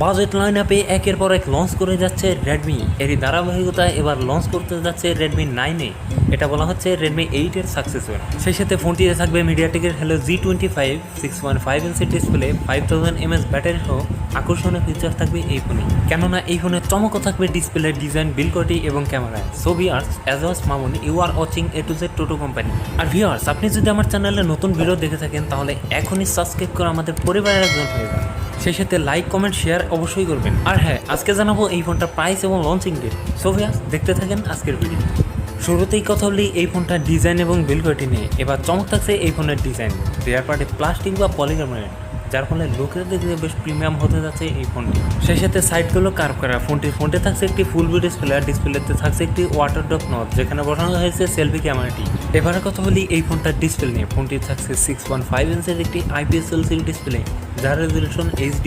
Budget line আপে একের পর এক লঞ্চ করে যাচ্ছে রেডমি। এরই ধারাবাহিকতায় এবার লঞ্চ করতে যাচ্ছে রেডমি 9-এ। এটা বলা হচ্ছে রেডমি 8-এর সাকসেসর। সেই সাথে ফোনটিতে থাকবে মিডিয়াটেকের hello G25 6.5 inch display, 5000 mAh battery সহ আকর্ষণীয় ফিচার থাকবে এই ফোনে। কেননা এই ফোনের চমকও থাকবে ডিসপ্লে, ডিজাইন, বিল্ড কোয়ালিটি এবং ক্যামেরায়। So viewers, as was Mamun, you are watching A to Z টোটো কোম্পানি। আর ভিউয়ার্স, আপনি যদি আমার চ্যানেলে নতুন ভিডিও দেখে থাকেন তাহলে এখনই সাবস্ক্রাইব করে আমাদের পরিবারের একজন হয়ে যান। সেই সাথে লাইক, কমেন্ট, শেয়ার অবশ্যই করবেন। আর হ্যাঁ, আজকে জানাবো এই ফোনটার প্রাইস এবং লঞ্চিং ডেট। সো ভিউয়ার্স, দেখতে থাকেন আজকের ভিডিও। শুরুতেই কথা বলি এই ফোনটার ডিজাইন এবং বিল্ড কোয়ালিটি নিয়ে। এবার চমক থাকছে এই ফোনের ডিজাইন। রিয়ার পার্টে প্লাস্টিক বা পলিকার্বনেট, যার ফলে লোকের দেখতে বেশ প্রিমিয়াম হতে যাচ্ছে এই ফোনটি। সেই সাথে সাইডগুলো কার্ভ করা। ফোনটে থাকছে একটি ফুল ভিউ ডিসপ্লে, আর ডিসপ্লেতে থাকছে একটি ওয়াটার ড্রপ নব, যেখানে বসানো হয়েছে সেলফি ক্যামেরাটি। এবারে কথা বলি এই ফোনটার ডিসপ্লে নিয়ে। ফোনটি থাকছে 6.5 ইঞ্চের একটি IPS LCD ডিসপ্লে, যার রেজলিউশন HD+,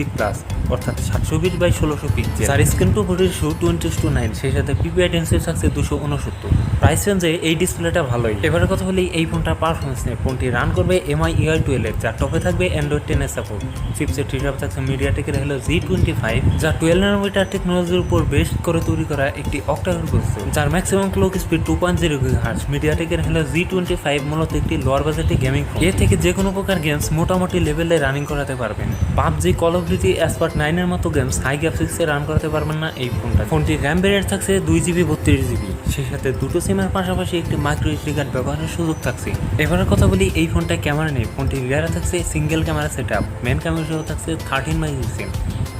অর্থাৎ 720x1600 পিক্সেল, যার স্ক্রিন টু বডি রেশিও 20:9। সেই সাথে PPI ডেনসিটি থাকছে 269। প্রাইস রেঞ্জে এই ডিসপ্লেটা ভালোই। এবারে কথা বলি এই ফোনটার পারফরমেন্স নিয়ে। ফোনটি রান করবে MI UI 12, যার টপে থাকবে Android 10 এর সাপোর্ট। চিপসেট হিসাবে থাকছে মিডিয়াটেকের হলো G25, যা 12 ন্যানোমিটার টেকনোলজির উপর বেস করে তৈরি করা একটি অক্টাকোর প্রসেসর, যার ম্যাক্সিমাম ক্লক স্পিড 2.0 GHz। মিডিয়াটেকের হলো G25 মূলত একটি লোয়ার বাজেটে গেমিং ফোন। এর থেকে যে কোনো প্রকার গেমস মোটামুটি লেভেলে রানিং করাতে পারবেন। PUBG, call of duty, Asphalt 9 এর মতো গেমস হাই গ্রাফিক্সে রান করাতে পারবেন না এই ফোনটা। ফোনটির র্যাম ভেরিয়েন্ট থাকছে 2GB 32GB। সেই সাথে দুটো সিমের পাশাপাশি একটি মাইক্রো SD কার্ড ব্যবহারের সুযোগ থাকছে। এবারে কথা বলি এই ফোনটা ক্যামেরা নেই। ফোনটির রিয়ারে থাকছে single camera setup, main camera সহ থাকছে 13 মেগাপিক্সেল।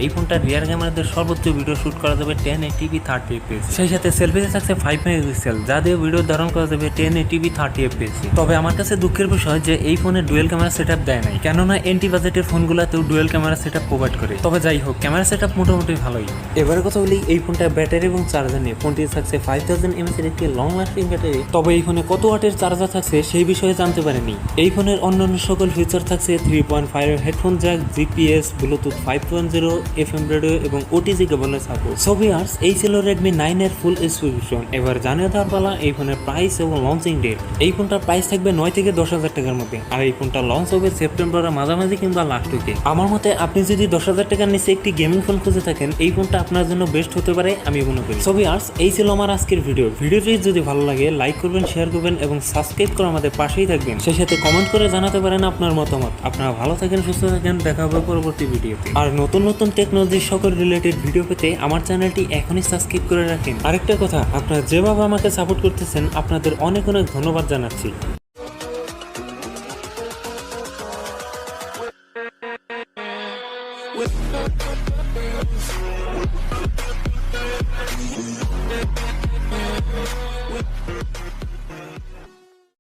এই ফোনটার রিয়ার ক্যামেরাতে সর্বোচ্চ ভিডিও শুট করা যাবে 1080p 30 fps। সেই সাথে সেলফিতে থাকছে 5 মেগাপিক্সেল, যা দিয়ে ভিডিও ধারণ করা যাবে 1080p 30 fps। তবে আমার কাছে দুঃখের বিষয় যে এই ফোনে ডুয়েল ক্যামেরা সেটআপ দেয় নাই, কেননা এন্টি বাজেটের ফোনগুলোতেও ডুয়েল ক্যামেরা সেটআপ প্রোভাইড করে। তবে যাই হোক, ক্যামেরা সেটআপ মোটামুটি ভালোই। এবারে কথা বলি এই ফোনটার ব্যাটারি এবং চার্জার নিয়ে। ফোনটি থাকছে 5000 mAh এর একটি লং লাস্টিং ব্যাটারি। তবে এই ফোনে কত ওয়াটের চার্জার থাকছে সেই বিষয়ে জানতে পারিনি। এই ফোনের অন্যান্য সকল ফিচার থাকছে 3.5 headphone Jack, GPS, Bluetooth 5.0, FM radio এবং OTG কেবলের সাপোর্ট। সো ভিউয়ার্স, এই ছিল রেডমি 9 এর ফুল স্পেসিফিকেশন। এবার জানিয়ে দেওয়ার পালা এই ফোনের প্রাইস এবং লঞ্চিং ডেট। এই ফোনটার প্রাইস থাকবে 9 থেকে 10,000 টাকার মধ্যে, আর এই ফোনটা লঞ্চ হবে সেপ্টেম্বরের মাঝামাঝি কিংবা লাস্ট উইকে। আমার মতে আপনি যদি 10,000 টাকার নিচে একটি গেমিং ফোন খুঁজে থাকেন, এই ফোনটা আপনার জন্য বেস্ট হতে পারে আমি মনে করি। সো ভিউয়ার্স, এই ছিল আমার আজকের ভিডিওটি যদি ভালো লাগে লাইক করবেন, শেয়ার করবেন এবং সাবস্ক্রাইব করে আমাদের পাশেই থাকবেন। সেই সাথে কমেন্ট করে জানাতে পারেন আপনার মতামত। আপনারা ভালো থাকেন, সুস্থ থাকেন, দেখা হবে পরবর্তী ভিডিওতে। আর নতুন নতুন টেকনোলজির সকল রিলেটেড ভিডিও পেতে আমার চ্যানেলটি এখনই সাবস্ক্রাইব করে রাখেন। আরেকটা কথা, আপনারা যেভাবে আমাকে সাপোর্ট করতেছেন আপনাদের অনেক অনেক ধন্যবাদ জানাচ্ছি।